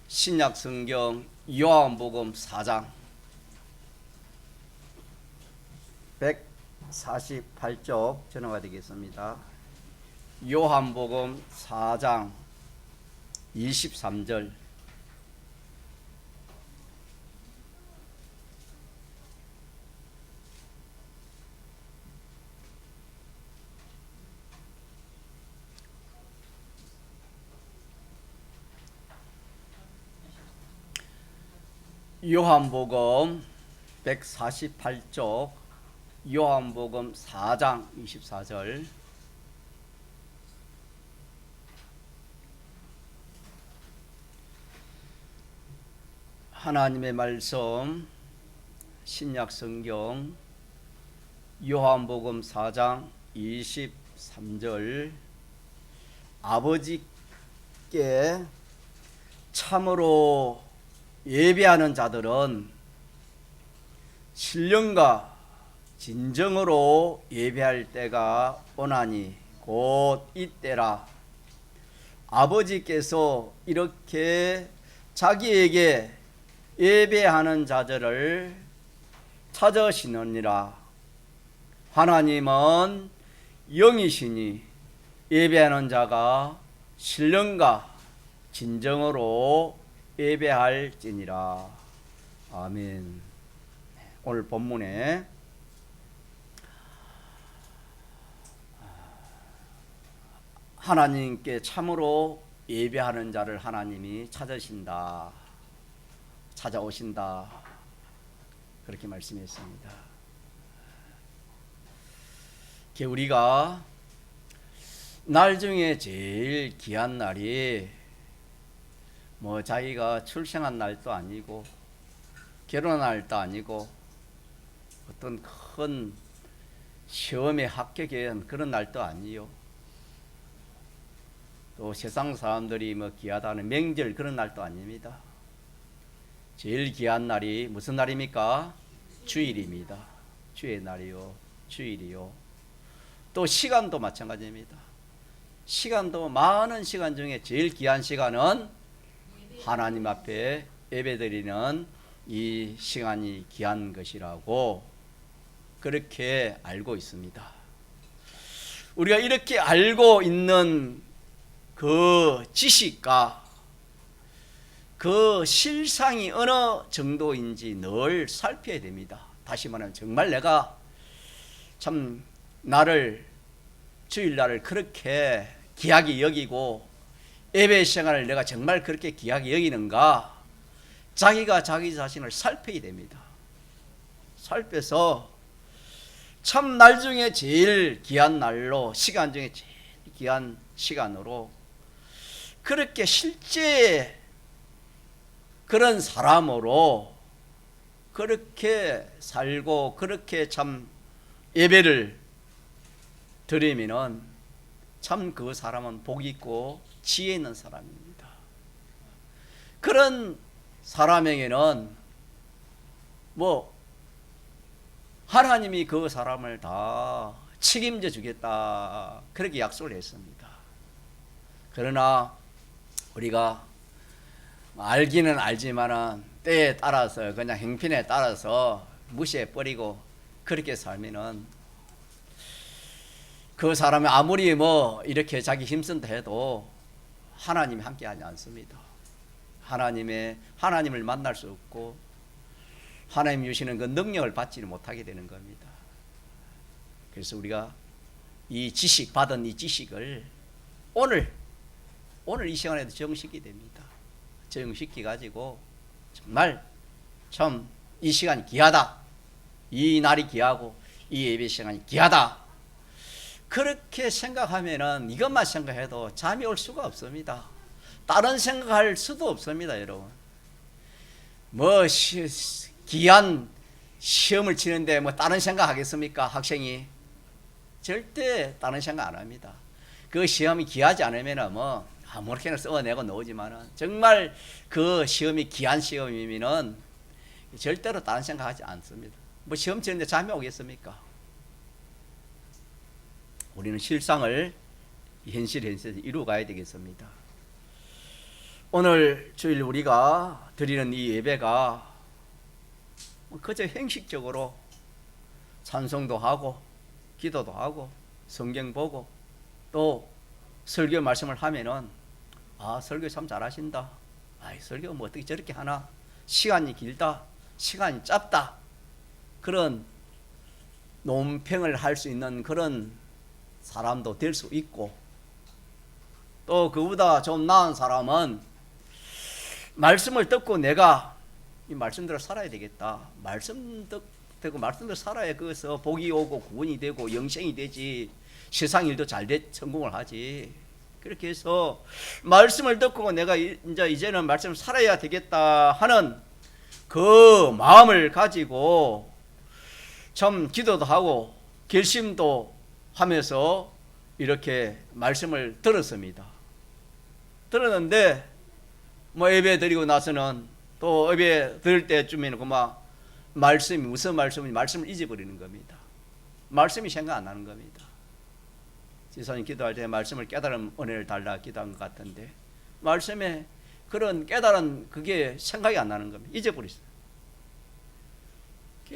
신약 성경 요한복음 4장 148쪽 전화가 되겠습니다. 요한복음 4장 23절. 요한복음 148쪽 요한복음 4장 24절. 하나님의 말씀 신약 성경 요한복음 4장 23절. 아버지께 참으로 예배하는 자들은 신령과 진정으로 예배할 때가 오나니 곧 이때라. 아버지께서 이렇게 자기에게 예배하는 자들을 찾으시느니라. 하나님은 영이시니 예배하는 자가 신령과 진정으로 예배할지니라. 아멘. 오늘 본문에 하나님께 참으로 예배하는 자를 하나님이 찾으신다, 찾아오신다, 그렇게 말씀했습니다. 우리가 날 중에 제일 귀한 날이 자기가 출생한 날도 아니고 결혼한 날도 아니고 어떤 큰 시험에 합격한 그런 날도 아니요. 또 세상 사람들이 귀하다는 명절 그런 날도 아닙니다. 제일 귀한 날이 무슨 날입니까? 주일입니다. 주의 날이요, 주일이요. 또 시간도 마찬가지입니다. 시간도 많은 시간 중에 제일 귀한 시간은 하나님 앞에 예배드리는 이 시간이 귀한 것이라고 그렇게 알고 있습니다. 우리가 이렇게 알고 있는 그 지식과 그 실상이 어느 정도인지 늘 살펴야 됩니다. 다시 말하면 정말 내가 참 나를 주일날을 그렇게 귀하게 여기고 예배 시간을 내가 정말 그렇게 귀하게 여기는가? 자기가 자기 자신을 살펴야 됩니다. 살펴서 참 날 중에 제일 귀한 날로, 시간 중에 제일 귀한 시간으로 그렇게 실제 그런 사람으로 그렇게 살고 그렇게 참 예배를 드리면은 참 그 사람은 복 있고 지혜 있는 사람입니다. 그런 사람에게는 하나님이 그 사람을 다 책임져 주겠다, 그렇게 약속을 했습니다. 그러나 우리가 알기는 알지만은 때에 따라서 그냥 행편에 따라서 무시해 버리고 그렇게 살면은 그 사람이 아무리 이렇게 자기 힘쓴다 해도 하나님이 함께하지 않습니다. 하나님을 만날 수 없고 하나님 주시는 그 능력을 받지는 못하게 되는 겁니다. 그래서 우리가 받은 이 지식을 오늘 이 시간에도 적용시키게 됩니다. 적용시키 가지고 정말 참 이 시간이 귀하다, 이 날이 귀하고 이 예배 시간이 귀하다, 그렇게 생각하면은 이것만 생각해도 잠이 올 수가 없습니다. 다른 생각할 수도 없습니다. 여러분, 귀한 시험을 치는데 다른 생각 하겠습니까? 학생이 절대 다른 생각 안 합니다. 그 시험이 귀하지 않으면은 아무렇게나 써내고 나오지만은 정말 그 시험이 귀한 시험이면은 절대로 다른 생각하지 않습니다. 시험 치는데 잠이 오겠습니까? 우리는 실상을 현실에서 이루어가야 되겠습니다. 오늘 주일 우리가 드리는 이 예배가 그저 형식적으로 찬송도 하고 기도도 하고 성경 보고 또 설교 말씀을 하면은 설교 참 잘하신다. 설교 뭐 어떻게 저렇게 하나? 시간이 길다. 시간이 짧다. 그런 논평을 할 수 있는 그런 사람도 될 수 있고, 또 그보다 좀 나은 사람은 말씀을 듣고 내가 이 말씀대로 살아야 되겠다. 말씀 듣고 말씀대로 살아야 거기서 복이 오고 구원이 되고 영생이 되지, 세상 일도 잘 성공을 하지. 그렇게 해서 말씀을 듣고 내가 이제는 말씀을 살아야 되겠다 하는 그 마음을 가지고 참 기도도 하고 결심도 하면서 이렇게 말씀을 들었습니다. 들었는데 예배 드리고 나서는 또 예배 드릴 때쯤에는 그만 말씀이 무슨 말씀인지 말씀을 잊어버리는 겁니다. 말씀이 생각 안 나는 겁니다. 지사님 기도할 때 말씀을 깨달은 은혜를 달라 기도한 것 같은데 말씀에 그런 깨달은 그게 생각이 안 나는 겁니다. 잊어버렸어요.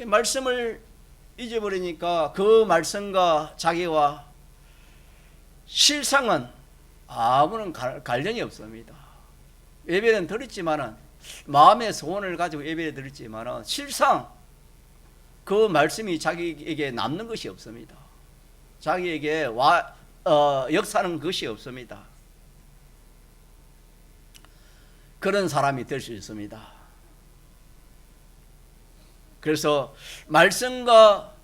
말씀을 잊어버리니까 그 말씀과 자기와 실상은 아무런 관련이 없습니다. 예배는 드렸지만은 마음의 소원을 가지고 예배를 드렸지만은 실상 그 말씀이 자기에게 남는 것이 없습니다. 자기에게 역사하는 것이 없습니다. 그런 사람이 될 수 있습니다. 그래서 말씀과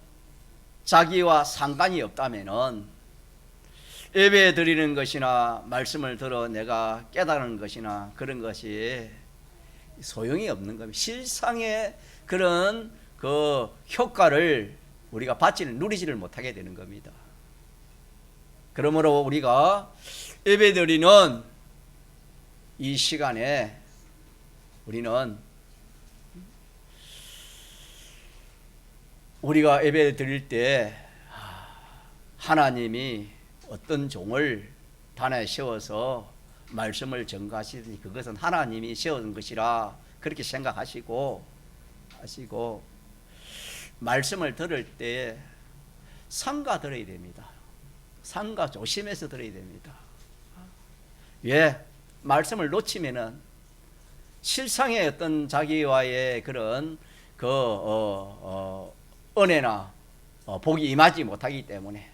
자기와 상관이 없다면은 예배 드리는 것이나 말씀을 들어 내가 깨달은 것이나 그런 것이 소용이 없는 겁니다. 실상의 그런 그 효과를 우리가 누리지를 못하게 되는 겁니다. 그러므로 우리가 예배 드리는 이 시간에 우리가 예배 드릴 때 하나님이 어떤 종을 단에 세워서 말씀을 전가하시더니 그것은 하나님이 세운 것이라 그렇게 생각하시고 말씀을 들을 때 삼가 들어야 됩니다. 삼가 조심해서 들어야 됩니다. 왜? 말씀을 놓치면은 실상의 어떤 자기와의 그런 은혜나 복이 임하지 못하기 때문에,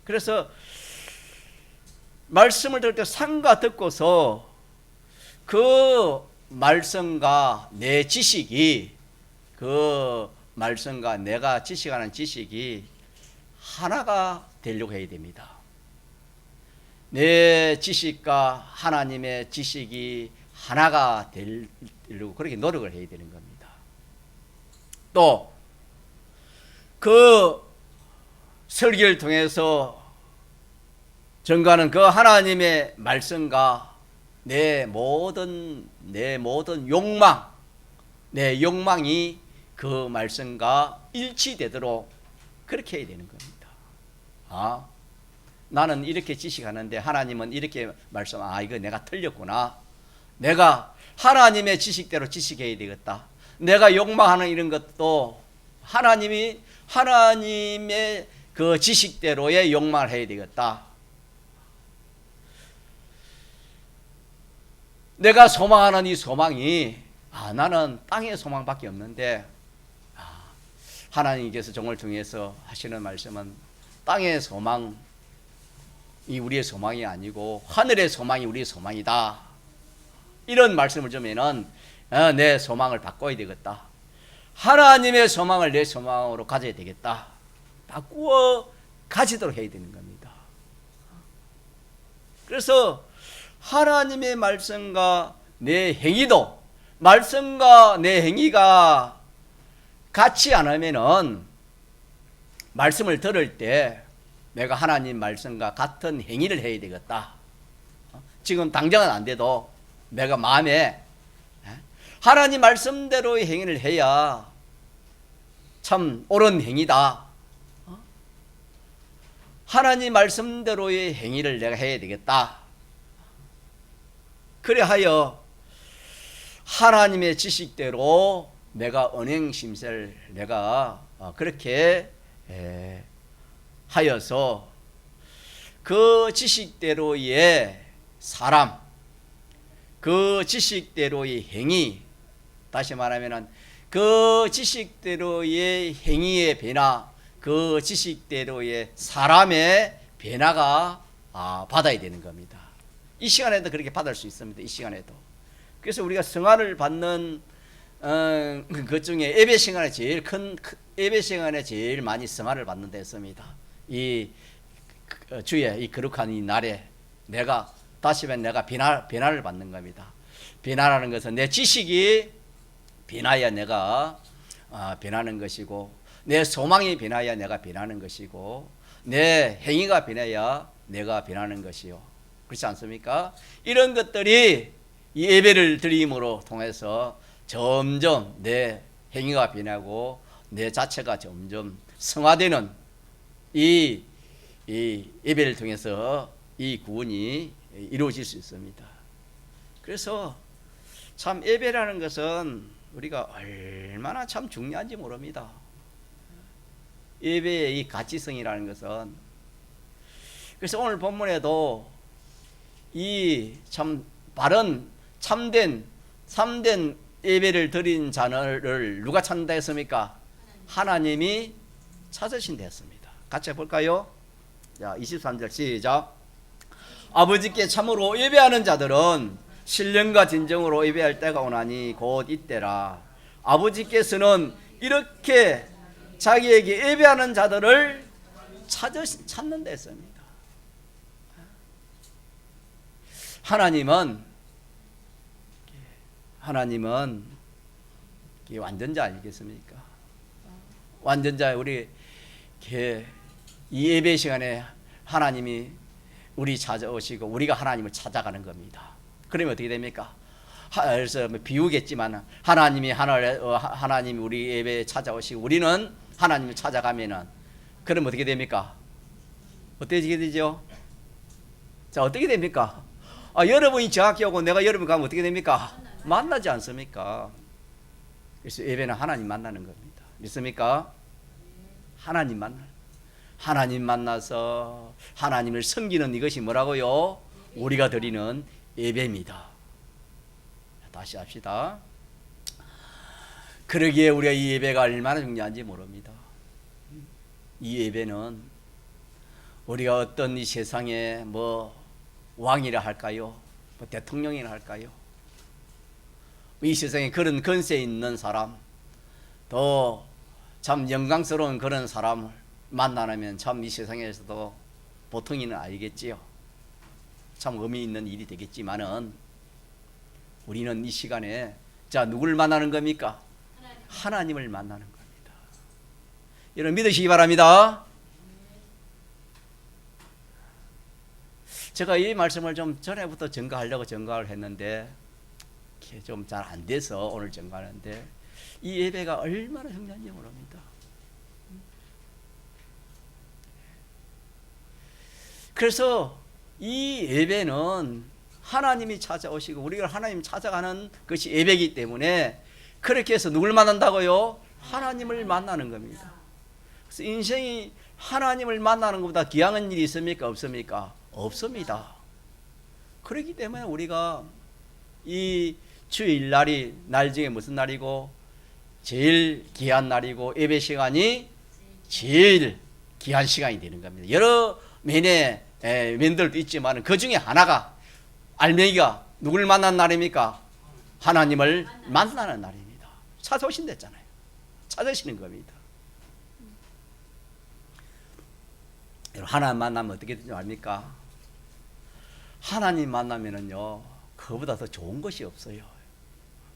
그래서 말씀을 들을 때 삼가 듣고서 그 말씀과 내 지식이, 그 말씀과 내가 지식하는 지식이 하나가 되려고 해야 됩니다. 내 지식과 하나님의 지식이 하나가 되려고 그렇게 노력을 해야 되는 겁니다. 또 그 설교를 통해서 전가하는 그 하나님의 말씀과 내 모든 욕망, 내 욕망이 그 말씀과 일치되도록 그렇게 해야 되는 겁니다. 나는 이렇게 지식하는데 하나님은 이렇게 말씀, 이거 내가 틀렸구나. 내가 하나님의 지식대로 지식해야 되겠다. 내가 욕망하는 이런 것도 하나님의 그 지식대로의 욕망을 해야 되겠다. 내가 소망하는 이 소망이 나는 땅의 소망밖에 없는데 하나님께서 종을 통해서 하시는 말씀은 땅의 소망이 우리의 소망이 아니고 하늘의 소망이 우리의 소망이다. 이런 말씀을 주면은 내 소망을 바꿔야 되겠다. 하나님의 소망을 내 소망으로 가져야 되겠다. 바꾸어 가지도록 해야 되는 겁니다. 그래서 하나님의 말씀과 내 행위도, 말씀과 내 행위가 같지 않으면은 말씀을 들을 때 내가 하나님 말씀과 같은 행위를 해야 되겠다. 지금 당장은 안 돼도 내가 마음에 하나님 말씀대로의 행위를 해야 참 옳은 행위다. 하나님 말씀대로의 행위를 내가 해야 되겠다. 그래하여 하나님의 지식대로 내가 언행심세를 내가 그렇게 하여서 그 지식대로의 사람, 그 지식대로의 행위, 다시 말하면 그 지식대로의 행위의 변화, 그 지식대로의 사람의 변화가 받아야 되는 겁니다. 이 시간에도 그렇게 받을 수 있습니다. 이 시간에도. 그래서 우리가 성화를 받는 그 중에 예배 시간에 제일 큰 예배 시간에 제일 많이 성화를 받는 데였습니다. 이 주의 이 거룩한 이 날에 내가 다시 말해 내가 변화를 받는 겁니다. 변화라는 것은 내 지식이 변화야 내가 변하는 것이고, 내 소망이 변화야 내가 변하는 것이고, 내 행위가 변해야 내가 변하는 것이요. 그렇지 않습니까? 이런 것들이 이 예배를 드림으로 통해서 점점 내 행위가 변하고 내 자체가 점점 성화되는 이 예배를 통해서 이 구원이 이루어질 수 있습니다. 그래서 참 예배라는 것은 우리가 얼마나 참 중요한지 모릅니다. 예배의 이 가치성이라는 것은, 그래서 오늘 본문에도 이 참 바른 참된 예배를 드린 자를 누가 찾는다 했습니까? 하나님이 찾으신다 했습니다. 같이 해볼까요? 자, 23절 시작. 아버지께 참으로 예배하는 자들은 신령과 진정으로 예배할 때가 오나니 곧 이때라. 아버지께서는 이렇게 자기에게 예배하는 자들을 찾는다 했습니다. 하나님은 완전자 아니겠습니까? 완전자. 우리 이 예배 시간에 하나님이 우리 찾아오시고 우리가 하나님을 찾아가는 겁니다. 그러면 어떻게 됩니까? 그래서 비우겠지만 하나님이 우리 예배에 찾아오시고 우리는 하나님을 찾아가면은, 그럼 어떻게 됩니까? 어떻게 되죠? 자, 어떻게 됩니까? 여러분이 저학교 오고 내가 여러분 가면 어떻게 됩니까? 만나지 않습니까? 그래서 예배는 하나님 만나는 겁니다. 믿습니까? 하나님 만나서 하나님을 섬기는 이것이 뭐라고요? 우리가 드리는 예배입니다. 다시 합시다. 그러기에 우리가 이 예배가 얼마나 중요한지 모릅니다. 이 예배는 우리가 어떤 이 세상에 왕이라 할까요? 대통령이라 할까요? 이 세상에 그런 권세 있는 사람, 더 참 영광스러운 그런 사람을 만나면 참 이 세상에서도 보통이는 아니겠지요. 참 의미 있는 일이 되겠지만은 우리는 이 시간에 자, 누구를 만나는 겁니까? 하나님을 만나는 겁니다. 여러분 믿으시기 바랍니다. 제가 이 말씀을 좀 전에부터 전가를 했는데 좀 잘 안 돼서 오늘 전가하는데, 이 예배가 얼마나 중요한지 모릅니다. 그래서 이 예배는 하나님이 찾아오시고 우리가 하나님 찾아가는 것이 예배이기 때문에, 그렇게 해서 누굴 만난다고요? 하나님을 만나는 겁니다. 그래서 인생이 하나님을 만나는 것보다 귀한 일이 있습니까? 없습니까? 없습니다. 그렇기 때문에 우리가 이 주일날이 날 중에 무슨 날이고 제일 귀한 날이고 예배 시간이 제일 귀한 시간이 되는 겁니다. 여러 면들도 있지만 그 중에 하나가 알맹이가 누굴 만난 날입니까? 하나님을 만나는 날입니다. 찾아오신댔잖아요. 찾으시는 겁니다. 하나님 만나면 어떻게 되는지 압니까? 하나님 만나면은요, 그거보다 더 좋은 것이 없어요.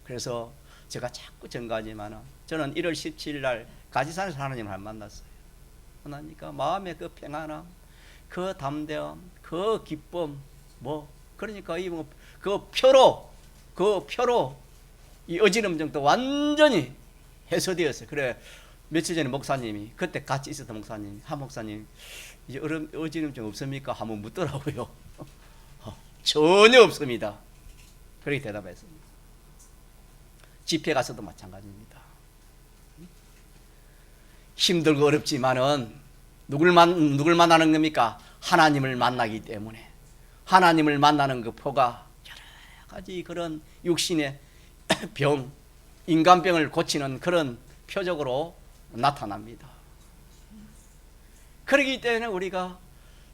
그래서 제가 자꾸 전가하지만 저는 1월 17일 날 가지산에서 하나님을 만났어요. 그러니까 마음의 그 평안함, 그 담대함, 그 기쁨, 그러니까 그 표로 이 어지럼증도 완전히 해소되었어요. 그래, 며칠 전에 목사님이, 그때 같이 있었던 목사님이, 한 목사님, 이제 어지럼증 없습니까? 한번 묻더라고요. 전혀 없습니다. 그렇게 대답했습니다. 집회 가서도 마찬가지입니다. 힘들고 어렵지만은 누굴 만나는 겁니까? 하나님을 만나기 때문에. 하나님을 만나는 그 표가 여러 가지 그런 육신의 병, 인간병을 고치는 그런 표적으로 나타납니다. 그렇기 때문에 우리가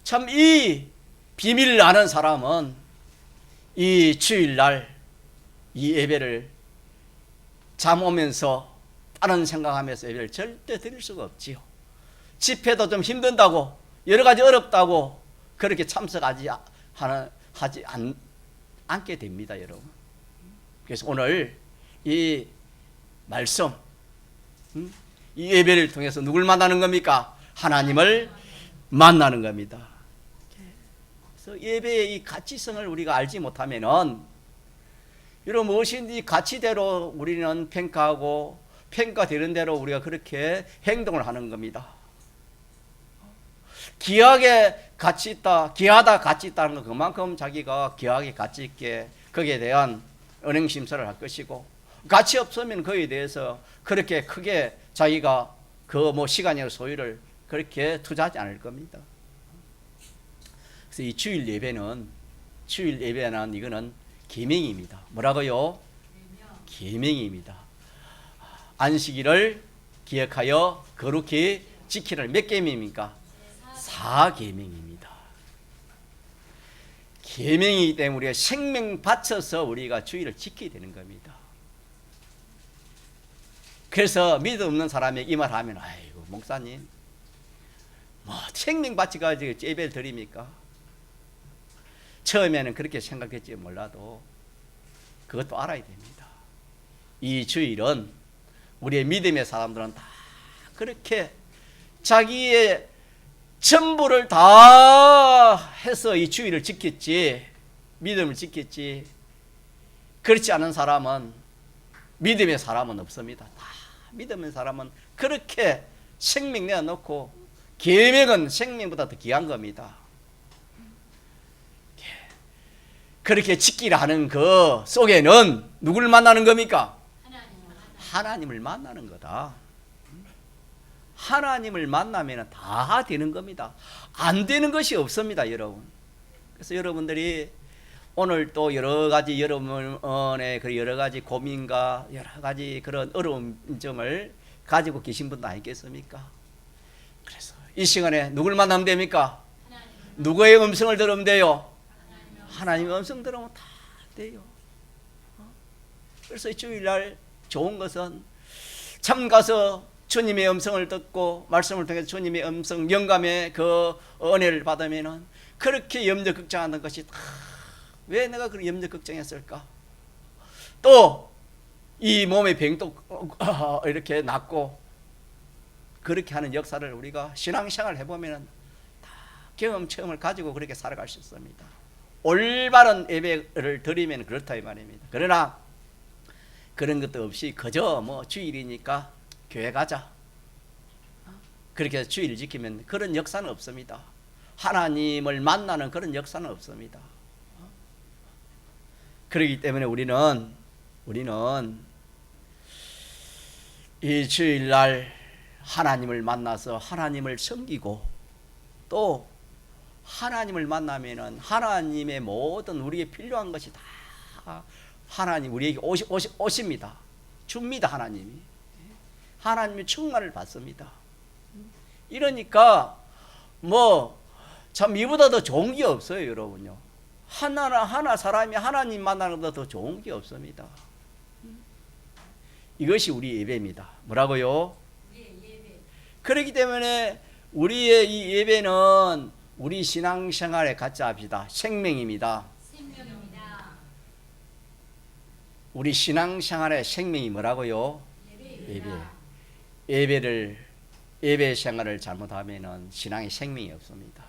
참 이 비밀을 아는 사람은 이 주일날 이 예배를 잠 오면서 다른 생각하면서 예배를 절대 드릴 수가 없지요. 집회도 좀 힘든다고 여러 가지 어렵다고 그렇게 참석하지 않게 됩니다, 여러분. 그래서 오늘 이 말씀, 이 예배를 통해서 누굴 만나는 겁니까? 하나님을 만나는 겁니다. 그래서 예배의 이 가치성을 우리가 알지 못하면은 여러분 무엇인지 가치대로 우리는 평가하고 평가되는 대로 우리가 그렇게 행동을 하는 겁니다. 귀하게 가치 있다, 귀하다 가치 있다는 건 그만큼 자기가 귀하게 가치 있게 거기에 대한 은행심사를 할 것이고, 가치 없으면 거기에 대해서 그렇게 크게 자기가 그 뭐 시간이나 소유를 그렇게 투자하지 않을 겁니다. 그래서 이 주일 예배는 이거는 계명입니다. 뭐라고요? 계명입니다. 안식일을 기억하여 거룩히 지키를 몇 계명입니까? 4계명입니다. 계명이기 때문에 우리가 생명 바쳐서 우리가 주일을 지켜야 되는 겁니다. 그래서 믿음 없는 사람에게 이 말 하면, 아이고 목사님 뭐 생명 바쳐가지고 예배를 드립니까? 처음에는 그렇게 생각했지 몰라도 그것도 알아야 됩니다. 이 주일은 우리의 믿음의 사람들은 다 그렇게 자기의 전부를 다 해서 이 주일을 지켰지, 믿음을 지켰지. 그렇지 않은 사람은, 믿음의 사람은 없습니다. 다 믿음의 사람은 그렇게 생명 내어놓고, 계명은 생명보다 더 귀한 겁니다. 그렇게 지키라 하는 그 속에는 누구를 만나는 겁니까? 하나님을 만나는 거다. 하나님을 만나면 다 되는 겁니다. 안 되는 것이 없습니다, 여러분. 그래서 여러분들이 오늘 또 여러 가지 여러분의 그 여러 가지 고민과 여러 가지 그런 어려운 점을 가지고 계신 분도 아니겠습니까? 그래서 이 시간에 누굴 만나면 됩니까? 누구의 음성을 들으면 돼요? 하나님의 음성 들으면 다 돼요. 그래서 주일날 좋은 것은 참 가서 주님의 음성을 듣고 말씀을 통해서 주님의 음성, 영감의 그 은혜를 받으면은 그렇게 염려 걱정하는 것이 왜 내가 그런 염려 걱정했을까? 또 이 몸의 병도 이렇게 낫고 그렇게 하는 역사를 우리가 신앙생활을 해보면은 다 경험, 체험을 가지고 그렇게 살아갈 수 있습니다. 올바른 예배를 드리면 그렇다 이 말입니다. 그러나 그런 것도 없이 그저 뭐 주일이니까 교회 가자, 그렇게 해서 주일을 지키면 그런 역사는 없습니다. 하나님을 만나는 그런 역사는 없습니다. 그렇기 때문에 우리는 이 주일날 하나님을 만나서 하나님을 섬기고, 또 하나님을 만나면은 하나님의 모든 우리에게 필요한 것이 다 하나님 우리에게 오십니다. 줍니다. 하나님의 충만을 받습니다. 이러니까 뭐 참 이보다 더 좋은 게 없어요, 여러분요. 하나 사람이 하나님 만나는 것보다 더 좋은 게 없습니다. 이것이 우리 예배입니다. 뭐라고요? 예배. 그렇기 때문에 우리의 이 예배는 우리 신앙생활에 같이 합시다. 생명입니다. 우리 신앙생활의 생명이 뭐라고요? 예배 생활을 잘못하면은 신앙의 생명이 없습니다.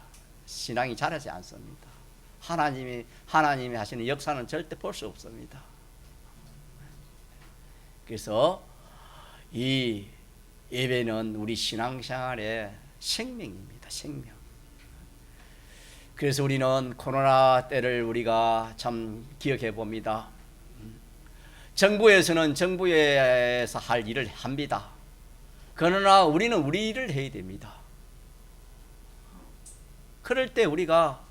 신앙이 자라지 않습니다. 하나님이 하시는 역사는 절대 볼 수 없습니다. 그래서 이 예배는 우리 신앙생활의 생명입니다. 생명. 그래서 우리는 코로나 때를 우리가 참 기억해 봅니다. 정부에서는 정부에서 할 일을 합니다. 그러나 우리는 우리 일을 해야 됩니다. 그럴 때 우리가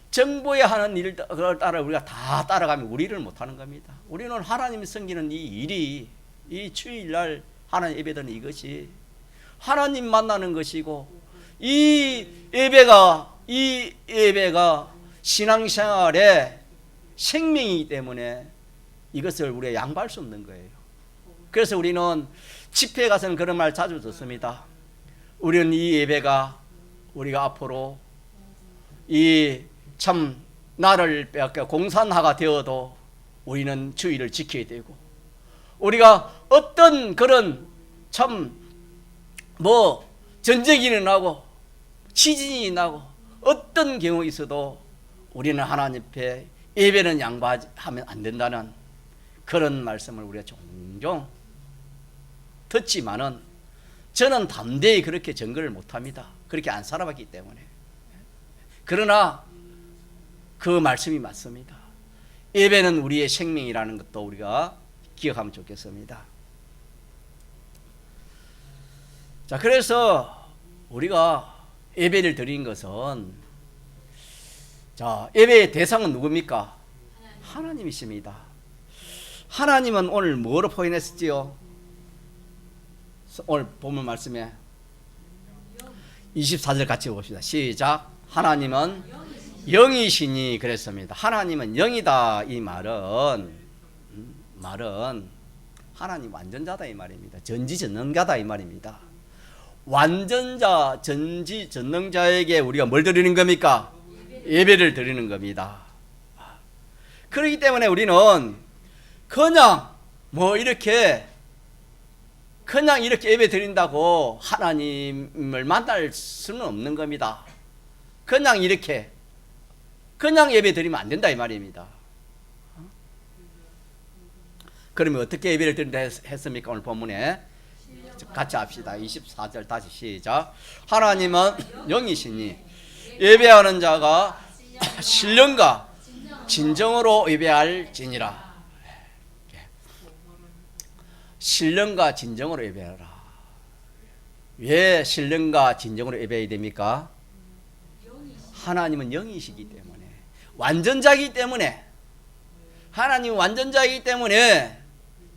정부에 하는 일을 따라 우리가 다 따라가면 우리 일을 못하는 겁니다. 우리는 하나님이 섬기는 이 일이, 이 주일날 하나님 예배드리는 이것이 하나님 만나는 것이고, 이 예배가 신앙생활의 생명이기 때문에 이것을 우리가 양보할 수 없는 거예요. 그래서 우리는 집회에 가서는 그런 말 자주 듣습니다. 우리는 이 예배가 우리가 앞으로 이 참 나를 빼앗겨 공산화가 되어도 우리는 주의를 지켜야 되고, 우리가 어떤 그런 참 뭐 전쟁이 일어나고 지진이 나고 어떤 경우 있어도 우리는 하나님 앞에 예배는 양보하면 안 된다는 그런 말씀을 우리가 종종 듣지만은 저는 담대히 그렇게 증거를 못합니다. 그렇게 안 살아봤기 때문에. 그러나 그 말씀이 맞습니다. 예배는 우리의 생명이라는 것도 우리가 기억하면 좋겠습니다. 자, 그래서 우리가 예배를 드린 것은, 자, 예배의 대상은 누굽니까? 하나님이십니다. 하나님은 오늘 뭐로 표현했었지요? 오늘 본문 말씀에 24절 같이 봅시다. 시작. 하나님은 영이시니 그랬습니다. 하나님은 영이다. 이 말은 하나님 완전자다 이 말입니다. 전지전능자다 이 말입니다. 완전자, 전지전능자에게 우리가 뭘 드리는 겁니까? 예배를 드리는 겁니다. 그렇기 때문에 우리는 그냥 이렇게 예배 드린다고 하나님을 만날 수는 없는 겁니다. 그냥 예배 드리면 안 된다 이 말입니다. 그러면 어떻게 예배를 드린다 했습니까? 오늘 본문에 같이 합시다. 24절 다시 시작. 하나님은 영이시니 예배하는 자가 신령과 진정으로 예배할지니라. 신령과 진정으로 예배하라. 왜 신령과 진정으로 예배해야 됩니까? 하나님은 영이시기 때문에, 완전자이기 때문에, 하나님은 완전자이기 때문에,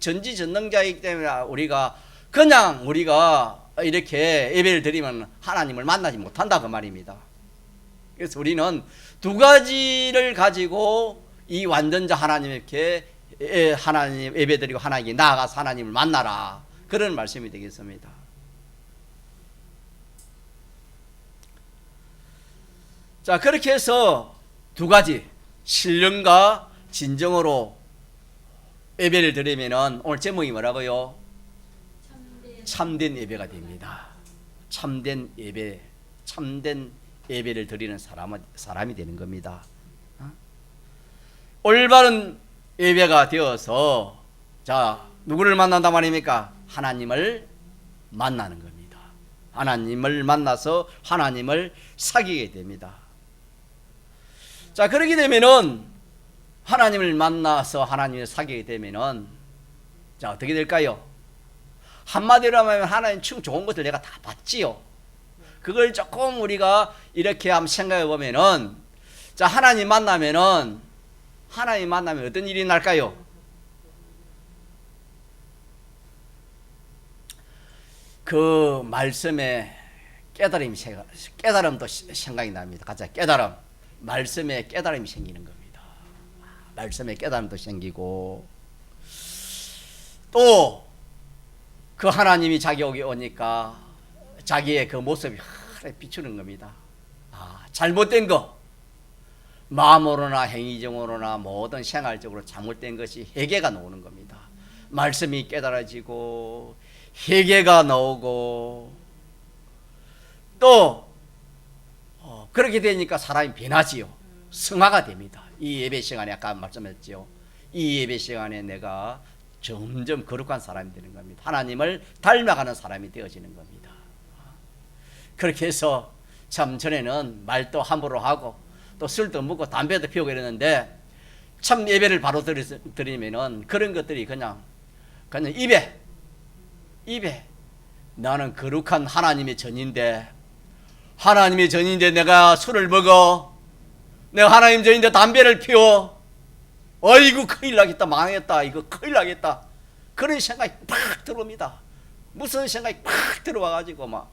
전지전능자이기 때문에 우리가 이렇게 예배를 드리면 하나님을 만나지 못한다 그 말입니다. 그래서 우리는 두 가지를 가지고 이 완전자 하나님께 하나님 예배드리고 하나님께 나아가서 하나님을 만나라, 그런 말씀이 되겠습니다. 자, 그렇게 해서 두 가지 신령과 진정으로 예배를 드리면은 오늘 제목이 뭐라고요? 참된 예배가 됩니다. 참된 예배를 드리는 사람이 되는 겁니다. 올바른 예배가 되어서, 자, 누구를 만난단 말입니까? 하나님을 만나는 겁니다. 하나님을 만나서 하나님을 사귀게 됩니다. 자, 그렇게 되면은 하나님을 만나서 하나님을 사귀게 되면은, 자, 어떻게 될까요? 한마디로 하면 하나님 참 좋은 것들 내가 다 봤지요. 그걸 조금 우리가 이렇게 한번 생각해 보면은, 자, 하나님 만나면 어떤 일이 날까요? 그 말씀에 깨달음도 생각이 납니다. 가자, 깨달음. 말씀에 깨달음이 생기는 겁니다. 말씀에 깨달음도 생기고, 또 그 하나님이 자기에게 오니까 자기의 그 모습이 비추는 겁니다. 잘못된 거, 마음으로나 행위적으로나 모든 생활적으로 잘못된 것이 회개가 나오는 겁니다. 말씀이 깨달아지고 회개가 나오고, 또 그렇게 되니까 사람이 변하지요. 성화가 됩니다. 이 예배 시간에 아까 말씀했지요. 이 예배 시간에 내가 점점 거룩한 사람이 되는 겁니다. 하나님을 닮아가는 사람이 되어지는 겁니다. 그렇게 해서 참 전에는 말도 함부로 하고 또 술도 먹고 담배도 피우고 이랬는데, 참 예배를 바로 드리면은 그런 것들이 그냥 입에 나는 거룩한 하나님의 전인데 내가 술을 먹어, 내가 하나님 전인데 담배를 피워, 어이구 큰일 나겠다, 망했다, 이거 큰일 나겠다, 그런 생각이 팍 들어옵니다. 무슨 생각이 팍 들어와가지고 막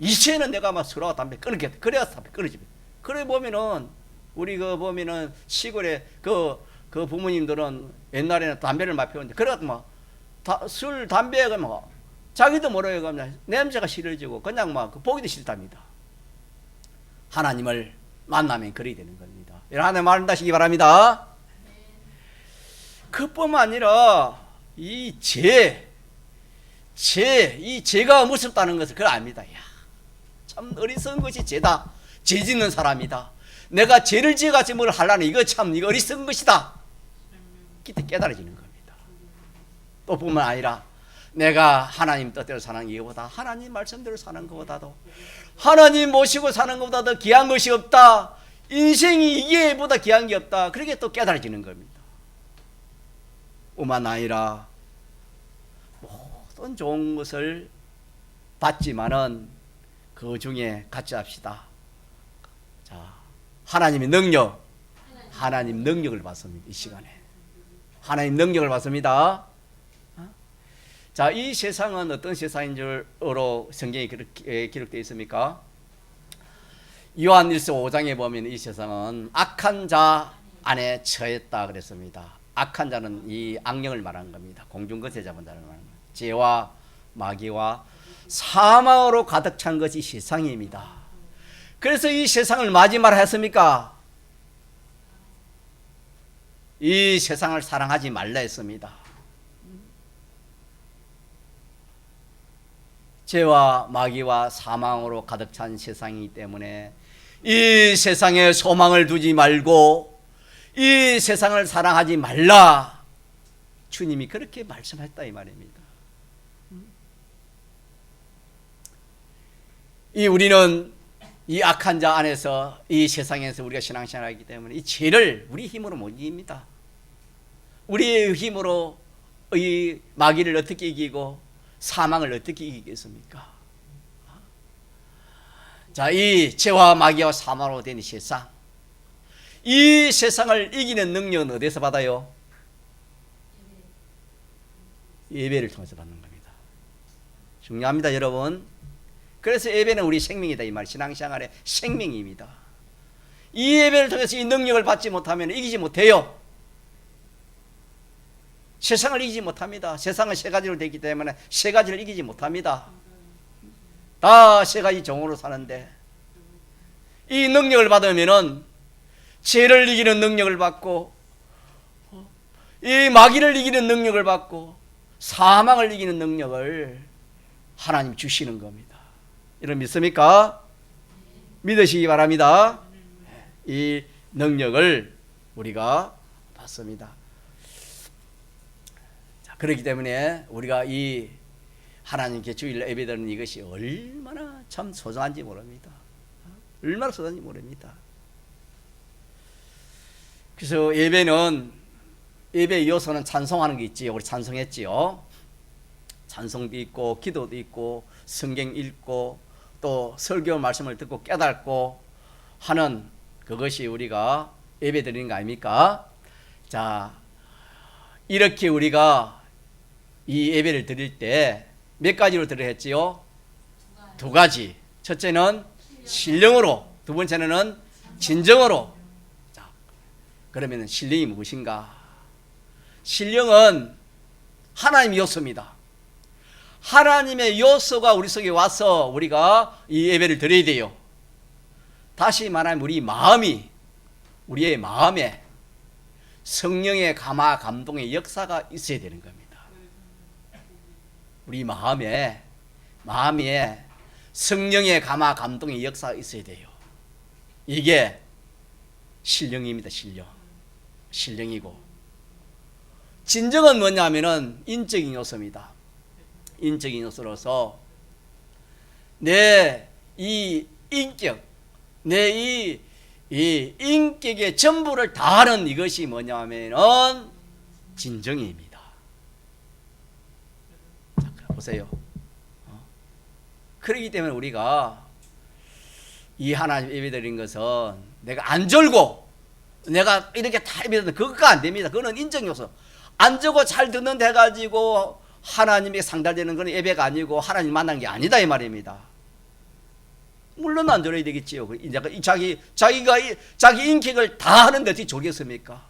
이제는 내가 막 술하고 담배 끊겠다, 그래야 담배 끊어집니다. 그래 보면은 우리 보면은 시골에 그 부모님들은 옛날에는 담배를 많이 피웠는데, 그래갖고 막 술 담배가 뭐 자기도 모르게 그냥 냄새가 싫어지고 그냥 막 보기도 싫답니다. 하나님을 만나면 그리 되는 겁니다. 하나님 말씀 하시기 바랍니다. 그뿐만 아니라 이 죄가 무섭다는 것을 그걸 압니다. 야, 참 어리석은 것이 죄다. 죄 짓는 사람이다. 내가 죄를 지어가지고 뭘 하려는 이거 어리석은 것이다. 그때 깨달아지는 겁니다. 또 뿐만 아니라 내가 하나님 뜻대로 사는 이거보다, 하나님 말씀대로 사는 것보다도, 하나님 모시고 사는 것보다 더 귀한 것이 없다. 인생이 이게보다 귀한 게 없다. 그렇게 또 깨달아지는 겁니다. 뿐만 아니라 모든 좋은 것을 받지만은 그 중에 같이 합시다. 자, 하나님 능력을 받습니다. 이 시간에 하나님 능력을 받습니다. 자, 이 세상은 어떤 세상인 줄로 성경에 기록되어 있습니까? 요한일서 5장에 보면 이 세상은 악한 자 안에 처했다 그랬습니다. 악한 자는 이 악령을 말하는 겁니다. 공중거세자분들을 말하는 겁니다. 죄와 마귀와 사망으로 가득 찬 것이 세상입니다. 그래서 이 세상을 마지막으로 했습니까? 이 세상을 사랑하지 말라 했습니다. 죄와 마귀와 사망으로 가득 찬 세상이기 때문에 이 세상에 소망을 두지 말고 이 세상을 사랑하지 말라. 주님이 그렇게 말씀했다 이 말입니다. 우리는 이 악한 자 안에서 이 세상에서 우리가 신앙생활하기 때문에 이 죄를 우리 힘으로 못 이깁니다. 우리의 힘으로 이 마귀를 어떻게 이기고 사망을 어떻게 이기겠습니까? 자, 이 죄와 마귀와 사망으로 된 이 세상, 이 세상을 이기는 능력은 어디서 받아요? 예배를 통해서 받는 겁니다. 중요합니다, 여러분. 그래서 예배는 우리 생명이다 이 말, 신앙생활의 생명입니다. 이 예배를 통해서 이 능력을 받지 못하면 이기지 못해요. 세상을 이기지 못합니다. 세상은 세 가지로 되기 때문에 세 가지를 이기지 못합니다. 다 세 가지 종으로 사는데 이 능력을 받으면은 죄를 이기는 능력을 받고, 이 마귀를 이기는 능력을 받고, 사망을 이기는 능력을 하나님 주시는 겁니다. 여러분 믿습니까? 믿으시기 바랍니다. 이 능력을 우리가 받습니다. 자, 그렇기 때문에 우리가 이 하나님께 주일 예배드리는 이것이 얼마나 참 소중한지 모릅니다. 얼마나 소중한지 모릅니다. 그래서 예배의 요소는 찬송하는 게 있지요. 우리 찬송했지요. 찬송도 있고 기도도 있고 성경 읽고 또 설교 말씀을 듣고 깨닫고 하는 그것이 우리가 예배 드리는 거 아닙니까? 자, 이렇게 우리가 이 예배를 드릴 때 몇 가지로 드려야 했지요? 두 가지. 첫째는 신령으로, 두 번째는 진정으로. 자, 그러면 신령이 무엇인가? 신령은 하나님의 요소입니다. 하나님의 요소가 우리 속에 와서 우리가 이 예배를 드려야 돼요. 다시 말하면 우리의 마음에 성령의 감화 감동의 역사가 있어야 되는 겁니다. 우리 마음에 성령의 감화 감동의 역사가 있어야 돼요. 이게 신령입니다. 신령이고, 진정은 뭐냐면은 인적인 요소입니다. 인적인 요소로서 내 이 인격, 내 이 이 인격의 전부를 다하는 이것이 뭐냐면은 진정입니다. 자, 보세요. 그렇기 때문에 우리가 이 하나님 예배드린 것은 내가 안 졸고 내가 이렇게 다 예배드리는 그거가 안 됩니다. 그거는 인정 요소. 안 졸고 잘 듣는 데 가지고 하나님에게 상달되는 건 예배가 아니고 하나님 만난 게 아니다 이 말입니다. 물론 안 졸아야 되겠지요. 자기 인격을 다 하는데 어떻게 졸겠습니까?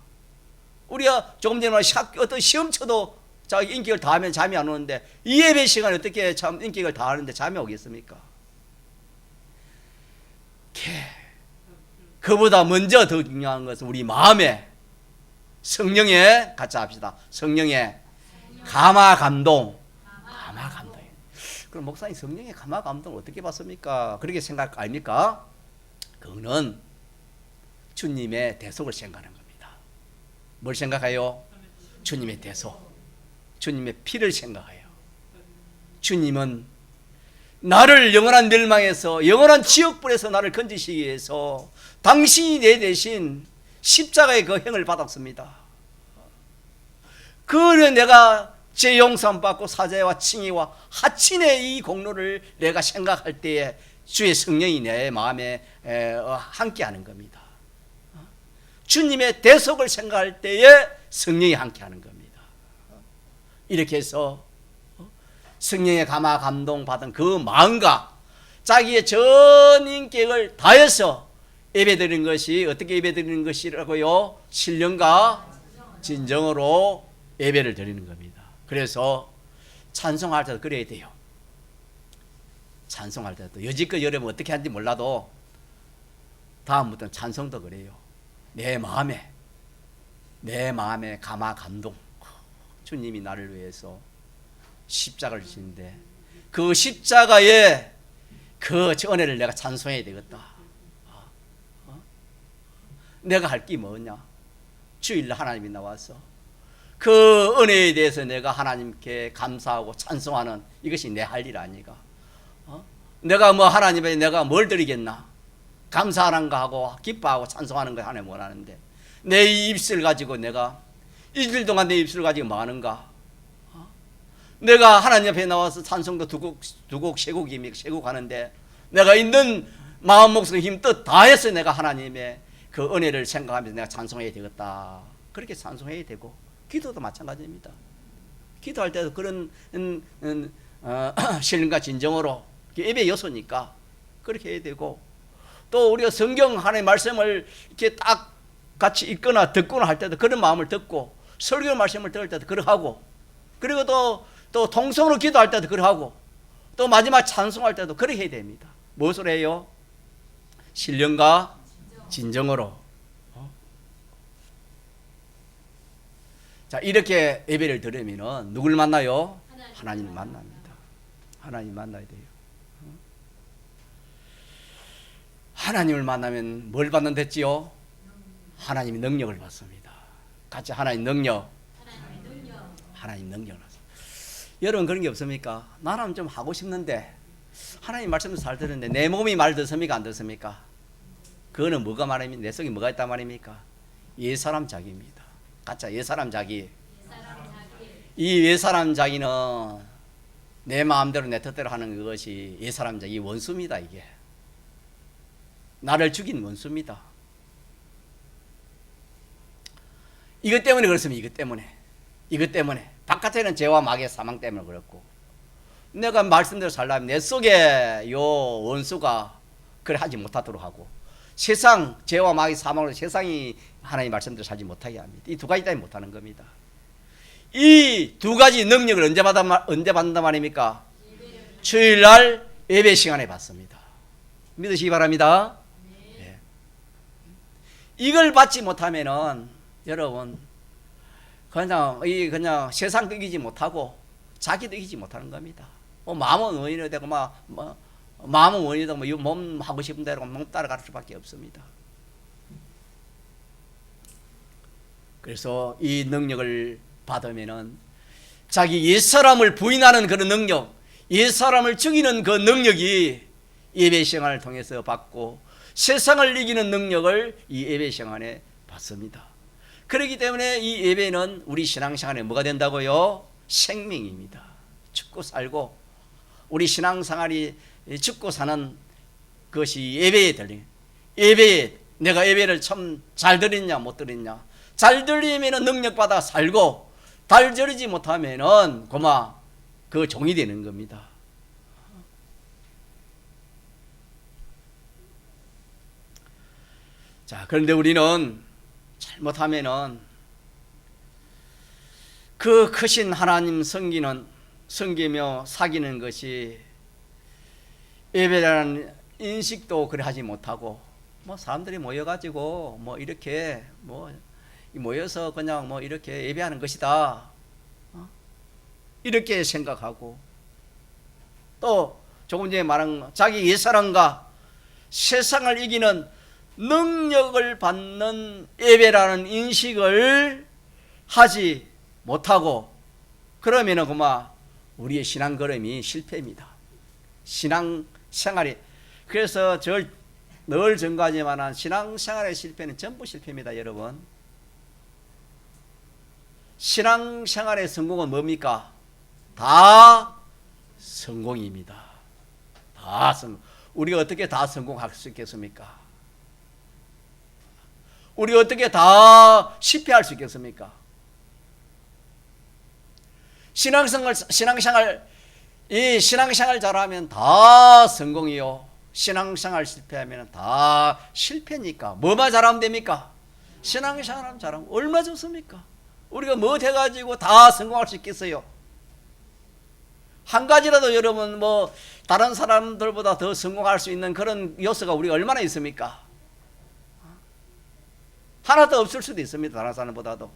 우리가 조금 전에 어떤 시험 쳐도 자기 인격을 다 하면 잠이 안 오는데 이 예배 시간에 어떻게 참 인격을 다 하는데 잠이 오겠습니까? 그보다 먼저 더 중요한 것은 우리 마음에 성령의 같이 합시다. 성령의 감화 감동. 감화 감동. 그럼 목사님 성령의 감화 감동을 어떻게 받습니까? 그렇게 생각 아닙니까? 그거는 주님의 대속을 생각하는 겁니다. 뭘 생각해요? 주님의 대속. 주님의 피를 생각해요. 주님은 나를 영원한 멸망에서 영원한 지옥불에서 나를 건지시기 위해서 당신이 내 대신 십자가의 그 형을 받았습니다. 그래 내가 제 용서함 받고 사죄와 칭의와 하친의 이 공로를 내가 생각할 때에 주의 성령이 내 마음에 함께하는 겁니다. 주님의 대속을 생각할 때에 성령이 함께하는 겁니다. 이렇게 해서 성령의 감화 감동 받은 그 마음과 자기의 전 인격을 다해서 예배드리는 것이 어떻게 예배드리는 것이라고요? 신령과 진정으로 예배를 드리는 겁니다. 그래서 찬송할 때도 그래야 돼요. 찬송할 때도 여지껏 여러분 어떻게 하는지 몰라도 다음부터는 찬송도 그래요. 내 마음에 감화 감동. 주님이 나를 위해서 십자가를 지는데 그 십자가의 그 은혜를 내가 찬송해야 되겠다. 내가 할 게 뭐냐? 주일날 하나님이 나와서 그 은혜에 대해서 내가 하나님께 감사하고 찬송하는 이것이 내 할 일 아니가? 내가 뭐 하나님에 내가 뭘 드리겠나? 감사하는 거 하고 기뻐하고 찬송하는 거 하나님 원하는데 내 입술 가지고 내가 일주일 동안 내 입술 가지고 뭐 하는가? 내가 하나님 앞에 나와서 찬송도 두 곡, 세 곡 하는데 내가 있는 마음, 목숨, 힘, 뜻 다 해서 내가 하나님의 그 은혜를 생각하면서 내가 찬송해야 되겠다. 그렇게 찬송해야 되고 기도도 마찬가지입니다. 기도할 때도 그런 신령과 진정으로 예배 요소니까 그렇게 해야 되고 또 우리가 성경 하나님의 말씀을 이렇게 딱 같이 읽거나 듣거나 할 때도 그런 마음을 듣고 설교 말씀을 들을 때도 그렇게 하고 그리고 또 통성으로 기도할 때도 그렇게 하고 또 마지막 찬송할 때도 그렇게 해야 됩니다. 무엇을 해요? 신령과 진정으로. 자, 이렇게 예배를 드리면은 누굴 만나요? 하나님을 만납니다. 하나님 만나야 돼요. 하나님을 만나면 뭘 받는댔지요? 하나님의 능력을 받습니다. 같이 하나님 능력. 하나님 능력을 받습니다. 여러분 그런 게 없습니까? 나는 좀 하고 싶는데 하나님 말씀도 잘 듣는데 내 몸이 말 듣습니까? 안 듣습니까? 그거는 뭐가 말입니까? 내 속에 뭐가 있단 말입니까? 옛사람 자기입니다. 가짜 옛사람 자기. 이 옛사람 자기는 내 마음대로 내 뜻대로 하는 그것이 옛사람 자기 원수입니다. 이게 나를 죽인 원수입니다. 이것 때문에 그렇습니다. 이것 때문에 바깥에는 죄와 마귀의 사망 때문에 그렇고 내가 말씀대로 살려면 내 속에 요 원수가 그래 하지 못하도록 하고 세상 죄와 마귀의 사망으로 세상이 하나님 말씀대로 살지 못하게 합니다. 이 두 가지 때문에 못하는 겁니다. 이 두 가지 능력을 언제 받는단 말입니까? 주일날 예배 시간에 받습니다. 믿으시기 바랍니다. 네. 이걸 받지 못하면은 여러분 그냥 세상도 이기지 못하고 자기도 이기지 못하는 겁니다. 마음은 원인이 되고 마음은 원인이 되고 몸 하고 싶은 대로 몸 따라갈 수밖에 없습니다. 그래서 이 능력을 받으면은 자기 옛사람을 부인하는 그런 능력, 옛사람을 죽이는 그 능력이 예배 시간을 통해서 받고 세상을 이기는 능력을 이 예배 시간에 받습니다. 그렇기 때문에 이 예배는 우리 신앙생활에 뭐가 된다고요? 생명입니다. 죽고 살고 우리 신앙생활이 죽고 사는 것이 예배에 들리. 예배에 내가 예배를 참 잘 드렸냐 못 드렸냐. 잘 들리면 능력받아 살고 잘 들리지 못하면 고마 그 종이 되는 겁니다. 자, 그런데 우리는 잘못하면은 그 크신 하나님 섬기며 사귀는 것이 예배라는 인식도 그래 하지 못하고 뭐 사람들이 모여가지고 뭐 이렇게 뭐 모여서 그냥 뭐 이렇게 예배하는 것이다 이렇게 생각하고 또 조금 전에 말한 자기 옛사람과 세상을 이기는 능력을 받는 예배라는 인식을 하지 못하고 그러면은 그만 우리의 신앙 걸음이 실패입니다. 신앙 생활이 그래서 늘 증거하지만 신앙 생활의 실패는 전부 실패입니다. 여러분 신앙 생활의 성공은 뭡니까? 다 성공입니다. 다 성공. 우리가 어떻게 다 성공할 수 있겠습니까? 우리가 어떻게 다 실패할 수 있겠습니까? 신앙생활 잘하면 다 성공이요. 신앙생활 실패하면 다 실패니까. 뭐만 잘하면 됩니까? 신앙생활 잘하면 얼마 좋습니까? 우리가 뭐 돼가지고 다 성공할 수 있겠어요? 한 가지라도 여러분 뭐 다른 사람들보다 더 성공할 수 있는 그런 요소가 우리가 얼마나 있습니까? 하나도 없을 수도 있습니다. 다른 사람보다도.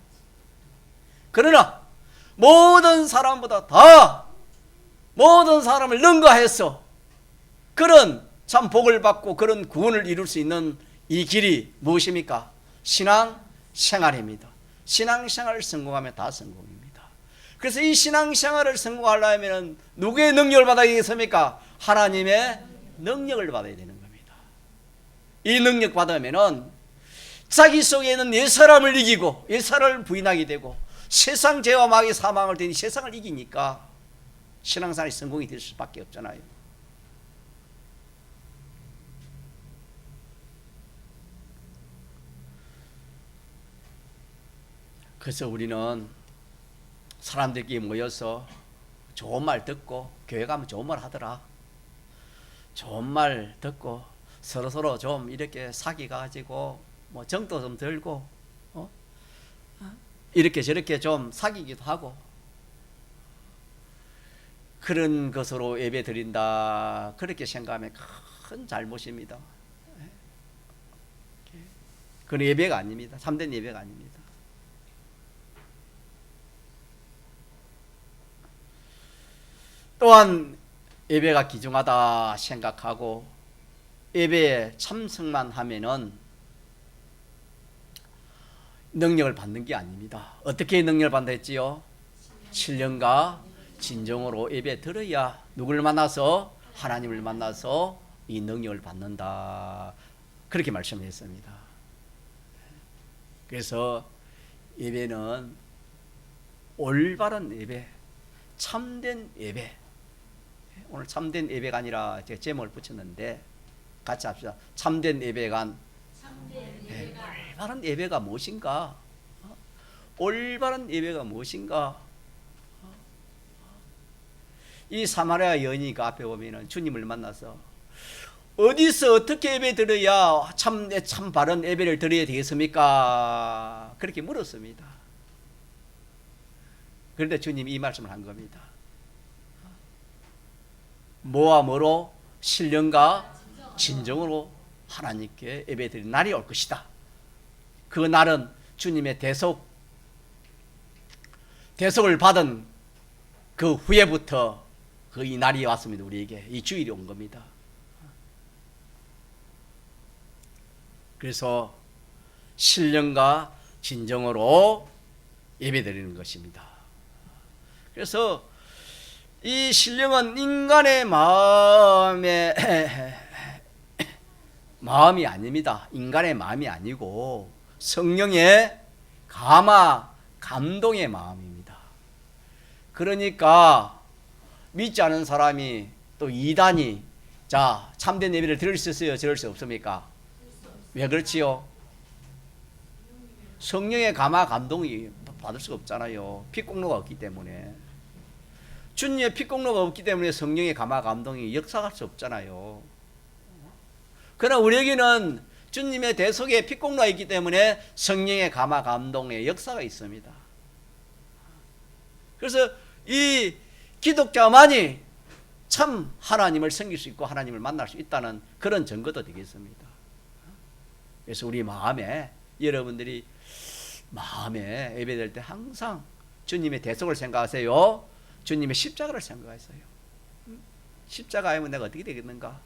그러나 모든 사람보다 다 모든 사람을 능가해서 그런 참 복을 받고 그런 구원을 이룰 수 있는 이 길이 무엇입니까? 신앙생활입니다. 신앙생활을 성공하면 다 성공입니다. 그래서 이 신앙생활을 성공하려면 누구의 능력을 받아야 되겠습니까? 하나님의 능력을 받아야 되는 겁니다. 이 능력 받으면은 자기 속에 있는 옛사람을 이기고 옛사람을 부인하게 되고 세상 죄와 마귀의 사망을 대니 세상을 이기니까 신앙생활이 성공이 될 수밖에 없잖아요. 그래서 우리는 사람들끼리 모여서 좋은 말 듣고 교회 가면 좋은 말 하더라. 좋은 말 듣고 서로서로 좀 이렇게 사귀어가지고 뭐 정도 좀 들고 이렇게 저렇게 좀 사귀기도 하고 그런 것으로 예배 드린다 그렇게 생각하면 큰 잘못입니다. 그건 예배가 아닙니다. 참된 예배가 아닙니다. 또한 예배가 귀중하다 생각하고 예배에 참석만 하면은 능력을 받는 게 아닙니다. 어떻게 능력을 받는다 했지요? 신령과 진정으로 예배 들어야 누구를 만나서? 하나님을 만나서 이 능력을 받는다. 그렇게 말씀했습니다. 그래서 예배는 올바른 예배, 참된 예배. 오늘 참된 예배가 아니라 제가 제목을 붙였는데 같이 합시다. 참된 예배관. 올바른 예배가 무엇인가? 올바른 예배가 무엇인가? 이 사마리아 여인이가 앞에 보면은 주님을 만나서 어디서 어떻게 예배 드려야 참 바른 예배를 드려야 되겠습니까? 그렇게 물었습니다. 그런데 주님이 이 말씀을 한 겁니다. 뭐와 뭐로? 신령과 진정으로 하나님께 예배 드리는 날이 올 것이다. 그 날은 주님의 대속을 받은 그 후에부터 그 이 날이 왔습니다. 우리에게 이 주일이 온 겁니다. 그래서 신령과 진정으로 예배드리는 것입니다. 그래서 이 신령은 인간의 마음에 마음이 아닙니다. 인간의 마음이 아니고 성령의 감화 감동의 마음입니다. 그러니까 믿지 않은 사람이 또 이단이 자 참된 예배를 드릴 수 있어요? 드릴 수 없습니까? 왜 그렇지요? 성령의 감화 감동이 받을 수가 없잖아요. 피공로가 없기 때문에. 주님의 피공로가 없기 때문에 성령의 감화 감동이 역사할 수 없잖아요. 그러나 우리에게는 주님의 대속의 피공로가 있기 때문에 성령의 감화 감동의 역사가 있습니다. 그래서 이 기독자만이 참 하나님을 섬길 수 있고 하나님을 만날 수 있다는 그런 증거도 되겠습니다. 그래서 우리 마음에 여러분들이 마음에 예배될 때 항상 주님의 대속을 생각하세요. 주님의 십자가를 생각하세요. 십자가 아니면 내가 어떻게 되겠는가?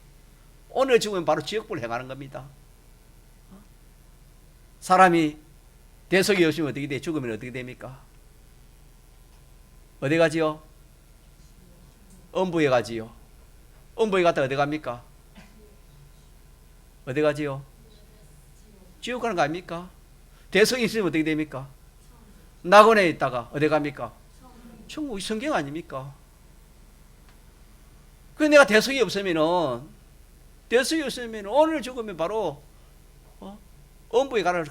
오늘 죽으면 바로 지옥불 행하는 겁니다. 사람이 대속이 없으면 어떻게 돼? 죽으면 어떻게 됩니까? 어디 가지요? 음부에 가지요. 음부에 갔다 어디 갑니까? 어디 가지요? 지옥 가는 거 아닙니까? 대속이 있으면 어떻게 됩니까? 낙원에 있다가 어디 갑니까? 천국이 성경 아닙니까? 그 내가 대속이 없으면 오늘 죽으면 바로 음부에 가라.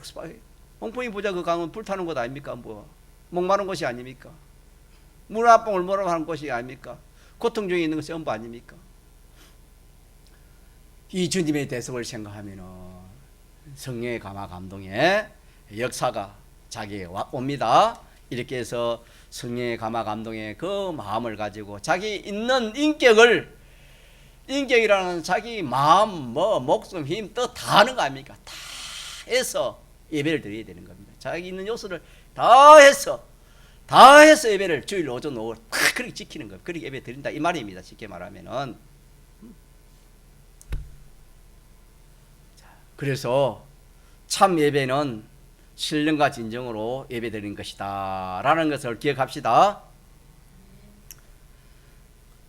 홍풍이 보자 그 강은 불타는 곳 아닙니까? 뭐 목마른 곳이 아닙니까? 물 한 방울 뭐라고 하는 곳이 아닙니까? 고통 중에 있는 것이 음부 아닙니까? 이 주님의 대속을 생각하면 성령의 감화 감동의 역사가 자기에게 옵니다. 이렇게 해서 성령의 감화 감동의 그 마음을 가지고 자기 있는 인격이라는 자기 마음, 목숨, 힘, 뜻 다 하는 거 아닙니까? 다 해서 예배를 드려야 되는 겁니다. 자기 있는 요소를 다 해서 예배를 주일 오전 오후 다 그렇게 지키는 거예요. 그렇게 예배 드린다 이 말입니다. 쉽게 말하면은. 그래서 참 예배는 신령과 진정으로 예배 드리는 것이다 라는 것을 기억합시다.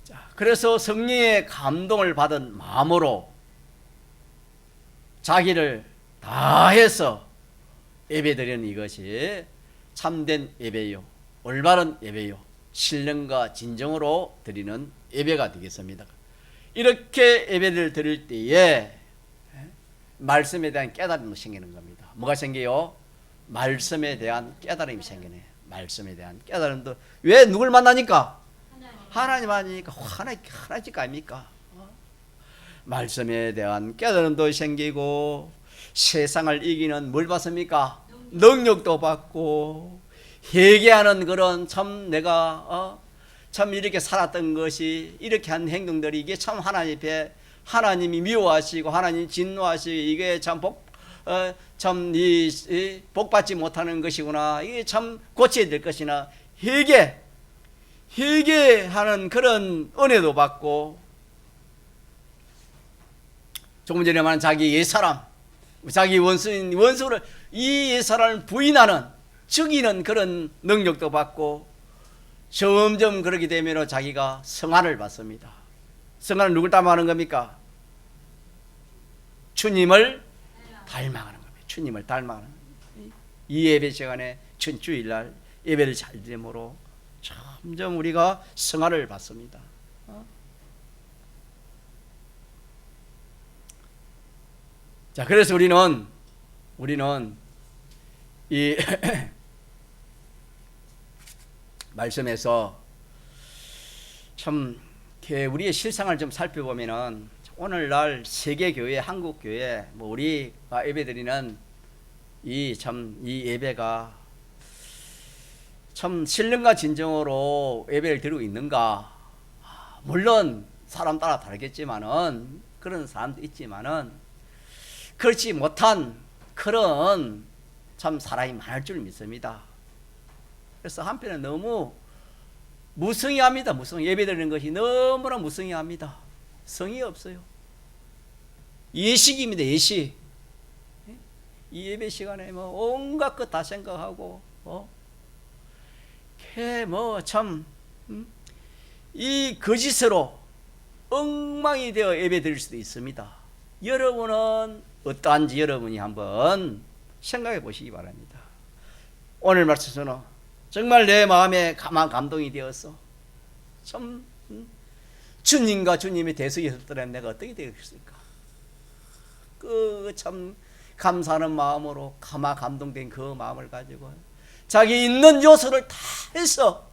자, 그래서 성령의 감동을 받은 마음으로 자기를 다해서 예배 드리는 이것이 참된 예배요, 올바른 예배요, 신령과 진정으로 드리는 예배가 되겠습니다. 이렇게 예배를 드릴 때에 말씀에 대한 깨달음이 생기는 겁니다. 뭐가 생겨요? 말씀에 대한 깨달음이 생기네. 말씀에 대한 깨달음도 왜 누굴 만나니까? 하나님 만나니까 하나씩 아닙니까? 말씀에 대한 깨달음도 생기고 세상을 이기는 뭘 받습니까? 능력도 받고 회개하는 그런 참 내가 참 이렇게 살았던 것이 이렇게 한 행동들이 이게 참 하나님 앞에 하나님이 미워하시고 하나님이 진노하시고 이게 참 복받지 못하는 것이구나. 이게 참 고쳐야 될 것이나 회개하는 그런 은혜도 받고 조금 전에 말한 자기 옛사람, 자기 원수를 이 옛사람을 부인하는 죽이는 그런 능력도 받고 점점 그렇게 되면 자기가 성화를 받습니다. 성화는 누굴 닮아가는 겁니까? 주님을 닮아가는 겁니다. 주님을 닮아가는 겁니다. 이 예배 시간에 주일날 예배를 잘 드림으로 점점 우리가 성화를 받습니다. 자, 그래서 우리는 이 말씀에서 참 우리의 실상을 좀 살펴보면은 오늘날 세계교회, 한국교회, 우리가 예배드리는 이 예배가 참 신령과 진정으로 예배를 드리고 있는가? 물론 사람 따라 다르겠지만은 그런 사람도 있지만은 그렇지 못한 그런 참 사람이 많을 줄 믿습니다. 그래서 한편은 너무 무성의합니다. 예배드리는 것이 너무나 무성의합니다. 성의 없어요. 예식입니다. 예식. 이 예배 시간에 온갖 것 다 생각하고 이 거짓으로 엉망이 되어 예배 드릴 수도 있습니다. 여러분은 어떠한지 여러분이 한번 생각해 보시기 바랍니다. 오늘 말씀에서는 정말 내 마음에 감동이 되어서 참 주님과 주님의 대속이 없더라면 내가 어떻게 되었을까? 그 참 감사하는 마음으로 감동된 그 마음을 가지고 자기 있는 요소를 다 해서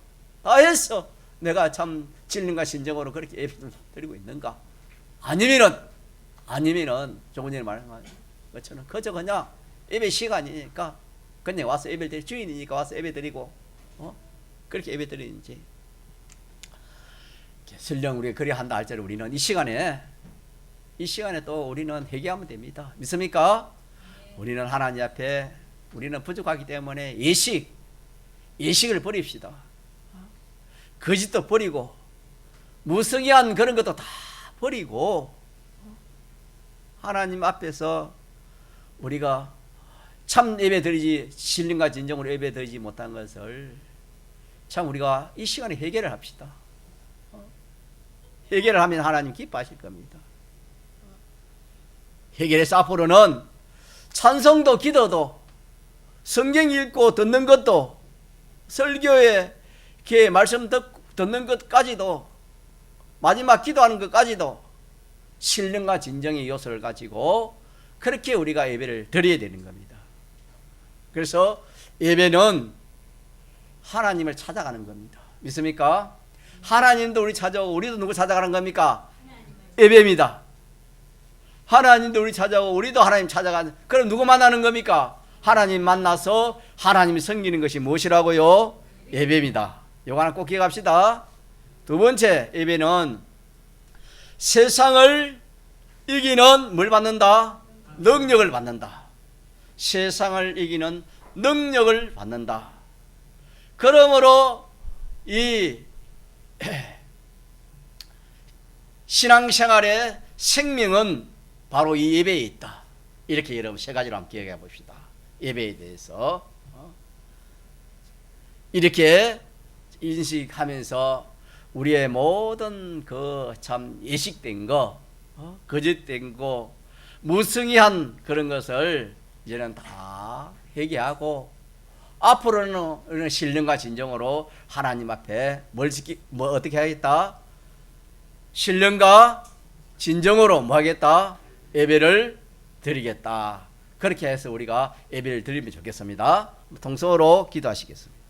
내가 참 진리과 진정으로 그렇게 예배를 드리고 있는가? 아니면은 조금 전에 말한 것처럼 그저 그냥 예배 시간이니까 그냥 와서 예배 드리 주인이니까 와서 예배 드리고 그렇게 예배 드리는지 설령 우리가 그리 한다 할지라도 우리는 이 시간에 또 우리는 회개하면 됩니다. 믿습니까? 우리는 하나님 앞에 우리는 부족하기 때문에 예식을 버립시다. 거짓도 버리고 무성의한 그런 것도 다 버리고 하나님 앞에서 우리가 참 예배드리지 신령과 진정으로 예배드리지 못한 것을 참 우리가 이 시간에 회개를 합시다. 회개를 하면 하나님 기뻐하실 겁니다. 회개해서 앞으로는 찬송도 기도도 성경 읽고 듣는 것도 설교에 이렇게 말씀 듣는 것까지도 마지막 기도하는 것까지도 신령과 진정의 요소를 가지고 그렇게 우리가 예배를 드려야 되는 겁니다. 그래서 예배는 하나님을 찾아가는 겁니다. 믿습니까? 하나님도 우리 찾아오고 우리도 누구 찾아가는 겁니까? 예배입니다. 하나님도 우리 찾아오고 우리도 하나님 찾아가는, 그럼 누구 만나는 겁니까? 하나님 만나서 하나님이 섬기는 것이 무엇이라고요? 예배입니다. 이거 하나 꼭 기억합시다. 두 번째, 예배는 세상을 이기는 뭘 받는다? 능력을 받는다. 세상을 이기는 능력을 받는다. 그러므로 이 신앙생활의 생명은 바로 이 예배에 있다. 이렇게 여러분 세 가지로 한번 기억해 봅시다. 예배에 대해서 이렇게 인식하면서 우리의 모든 그 참 예식된 거, 거짓된 거, 무성의한 그런 것을 이제는 다 회개하고 앞으로는 신령과 진정으로 하나님 앞에 어떻게 하겠다? 신령과 진정으로 뭐 하겠다? 예배를 드리겠다. 그렇게 해서 우리가 예배를 드리면 좋겠습니다. 통성으로 기도하시겠습니다.